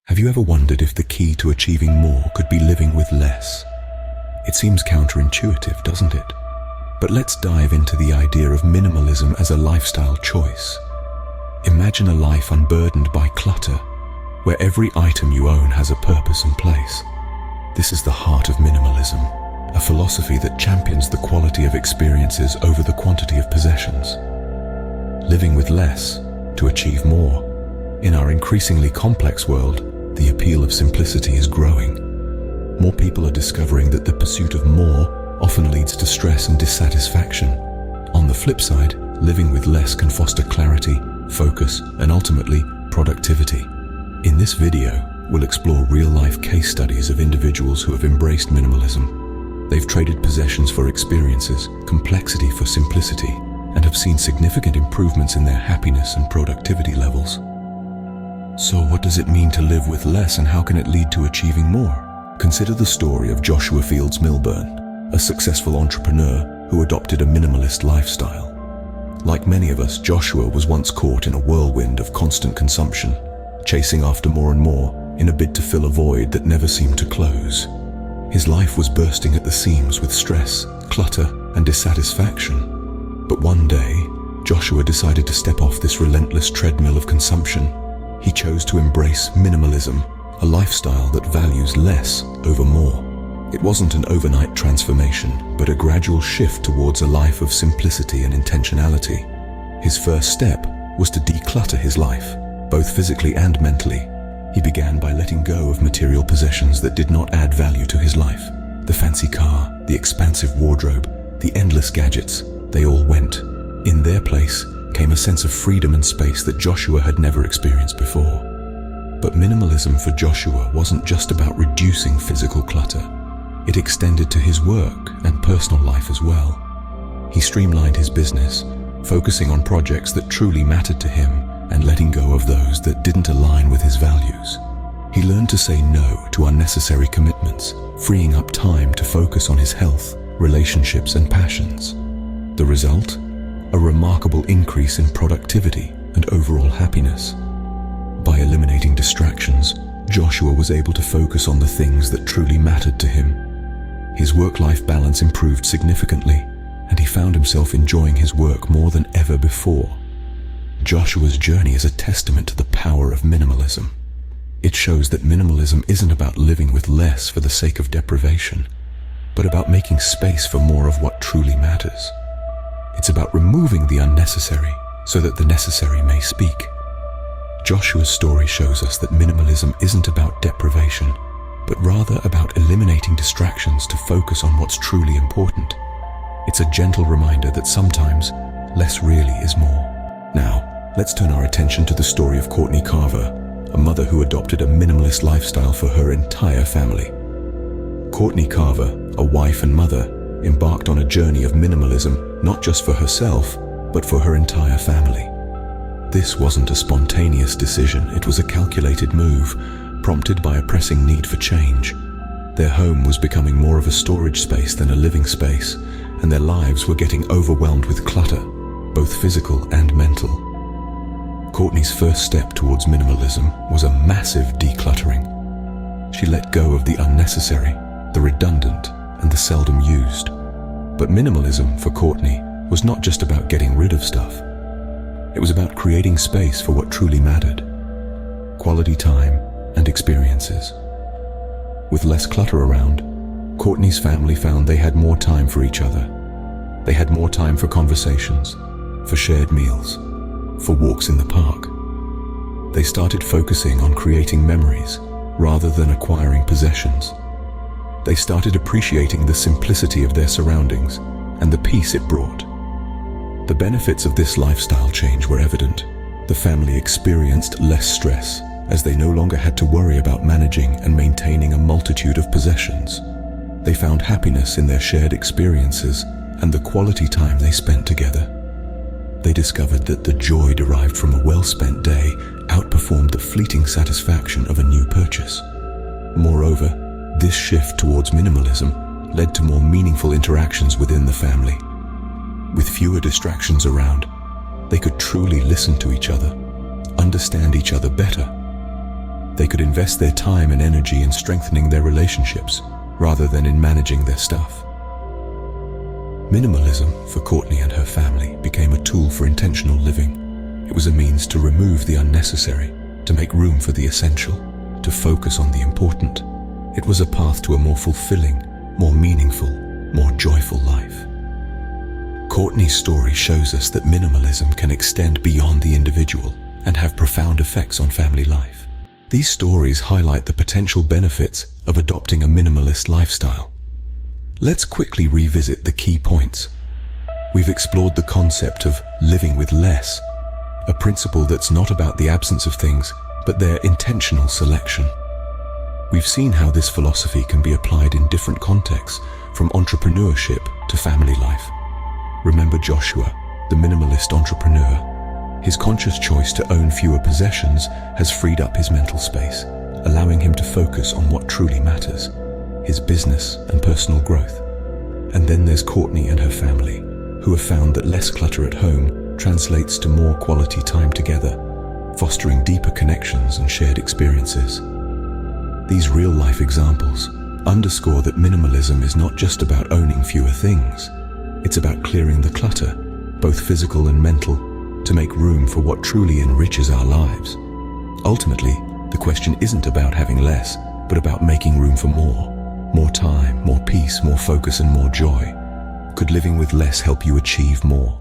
Have you ever wondered if the key to achieving more could be living with less? It seems counterintuitive, doesn't it? But let's dive into the idea of minimalism as a lifestyle choice. Imagine a life unburdened by clutter, where every item you own has a purpose and place. This is the heart of minimalism, a philosophy that champions the quality of experiences over the quantity of possessions. Living with less to achieve more. In our increasingly complex world, the appeal of simplicity is growing. More people are discovering that the pursuit of more often leads to stress and dissatisfaction. On the flip side, living with less can foster clarity, focus, and ultimately, productivity. In this video, we'll explore real-life case studies of individuals who have embraced minimalism. They've traded possessions for experiences, complexity for simplicity, and have seen significant improvements in their happiness and productivity levels. So what does it mean to live with less, and how can it lead to achieving more? Consider the story of Joshua Fields Milburn, a successful entrepreneur who adopted a minimalist lifestyle. Like many of us, Joshua was once caught in a whirlwind of constant consumption, chasing after more and more in a bid to fill a void that never seemed to close. His life was bursting at the seams with stress, clutter, and dissatisfaction. But one day, Joshua decided to step off this relentless treadmill of consumption. He chose to embrace minimalism, a lifestyle that values less over more. It wasn't an overnight transformation, but a gradual shift towards a life of simplicity and intentionality. His first step was to declutter his life, both physically and mentally. He began by letting go of material possessions that did not add value to his life. The fancy car, the expansive wardrobe, the endless gadgets, they all went. In their place came a sense of freedom and space that Joshua had never experienced before. But minimalism for Joshua wasn't just about reducing physical clutter. It extended to his work and personal life as well. He streamlined his business, focusing on projects that truly mattered to him and letting go of those that didn't align with his values. He learned to say no to unnecessary commitments, freeing up time to focus on his health, relationships, and passions. The result? A remarkable increase in productivity and overall happiness. By eliminating distractions, Joshua was able to focus on the things that truly mattered to him. His work-life balance improved significantly, and he found himself enjoying his work more than ever before. Joshua's journey is a testament to the power of minimalism. It shows that minimalism isn't about living with less for the sake of deprivation, but about making space for more of what truly matters. It's about removing the unnecessary so that the necessary may speak. Joshua's story shows us that minimalism isn't about deprivation, but rather about eliminating distractions to focus on what's truly important. It's a gentle reminder that sometimes less really is more. Now, let's turn our attention to the story of Courtney Carver, a mother who adopted a minimalist lifestyle for her entire family. Courtney Carver, a wife and mother, embarked on a journey of minimalism not just for herself, but for her entire family. This wasn't a spontaneous decision, it was a calculated move, prompted by a pressing need for change. Their home was becoming more of a storage space than a living space, and their lives were getting overwhelmed with clutter, both physical and mental. Courtney's first step towards minimalism was a massive decluttering. She let go of the unnecessary, the redundant, and the seldom used. But minimalism for Courtney was not just about getting rid of stuff. It was about creating space for what truly mattered: quality time and experiences. With less clutter around, Courtney's family found they had more time for each other. They had more time for conversations, for shared meals, for walks in the park. They started focusing on creating memories rather than acquiring possessions. They started appreciating the simplicity of their surroundings and the peace it brought. The benefits of this lifestyle change were evident. The family experienced less stress, as they no longer had to worry about managing and maintaining a multitude of possessions. They found happiness in their shared experiences and the quality time they spent together. They discovered that the joy derived from a well-spent day outperformed the fleeting satisfaction of a new purchase. Moreover, this shift towards minimalism led to more meaningful interactions within the family. With fewer distractions around, they could truly listen to each other, understand each other better. They could invest their time and energy in strengthening their relationships rather than in managing their stuff. Minimalism, for Courtney and her family, became a tool for intentional living. It was a means to remove the unnecessary, to make room for the essential, to focus on the important. It was a path to a more fulfilling, more meaningful, more joyful life. Courtney's story shows us that minimalism can extend beyond the individual and have profound effects on family life. These stories highlight the potential benefits of adopting a minimalist lifestyle. Let's quickly revisit the key points. We've explored the concept of living with less, a principle that's not about the absence of things, but their intentional selection. We've seen how this philosophy can be applied in different contexts, from entrepreneurship to family life. Remember Joshua, the minimalist entrepreneur. His conscious choice to own fewer possessions has freed up his mental space, allowing him to focus on what truly matters, his business and personal growth. And then there's Courtney and her family, who have found that less clutter at home translates to more quality time together, fostering deeper connections and shared experiences. These real-life examples underscore that minimalism is not just about owning fewer things. It's about clearing the clutter, both physical and mental, to make room for what truly enriches our lives. Ultimately, the question isn't about having less, but about making room for more. More time, more peace, more focus, and more joy. Could living with less help you achieve more?